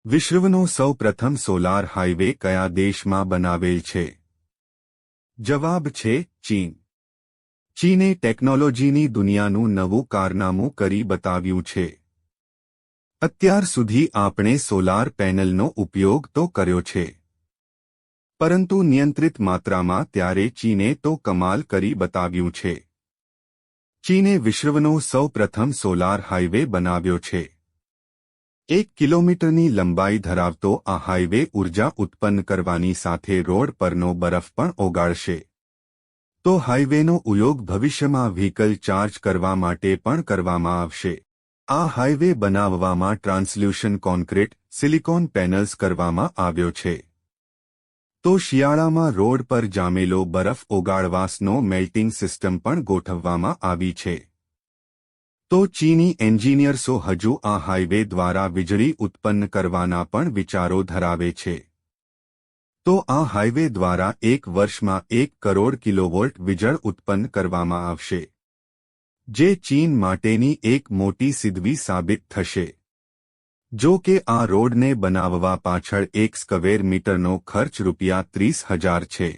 વિશ્વનો સૌ પ્રથમ સોલાર હાઇવે કયા દેશમાં બનાવેલ છે? જવાબ છે ચીન. ચીને ટેકનોલોજીની દુનિયાનું નવું કારનામું કરી બતાવ્યું છે. અત્યાર સુધી આપણે સોલાર પેનલનો ઉપયોગ તો કર્યો છે, પરંતુ નિયંત્રિત માત્રામાં. ત્યારે ચીને તો કમાલ કરી બતાવ્યું છે. ચીને વિશ્વનો સૌ પ્રથમ સોલાર હાઇવે બનાવ્યો છે. 1 કિલોમીટરની લંબાઈ ધરાવતો આ હાઇવે ઉર્જા ઉત્પન્ન કરવાની સાથે રોડ પરનો બરફ પણ ઓગાળશે. તો હાઇવેનો ઉપયોગ ભવિષ્યમાં વ્હીકલ ચાર્જ કરવા માટે પણ કરવામાં આવશે. આ હાઇવે બનાવવામાં ટ્રાન્સલ્યુશન કોન્ક્રીટ સિલિકોન પેનલ્સ કરવામાં આવ્યો છે. તો શિયાળામાં રોડ પર જામેલો બરફ ઓગાળવા સ્નો મેલ્ટિંગ સિસ્ટમ પણ ગોઠવવામાં આવી છે. તો ચીની એન્જિનિયર્સો હજુ આ હાઇવે દ્વારા વીજળી ઉત્પન્ન કરવાના પણ વિચારો ધરાવે છે. તો આ હાઇવે દ્વારા 1 વર્ષમાં 1 કરોડ કિલોવોલ્ટ વીજળ ઉત્પન્ન કરવામાં આવશે, જે ચીન માટેની એક મોટી સિદ્ધિ સાબિત થશે. જો કે આ રોડને બનાવવા પાછળ 1 સ્ક્વેર મીટરનો ખર્ચ ₹30,000 છે.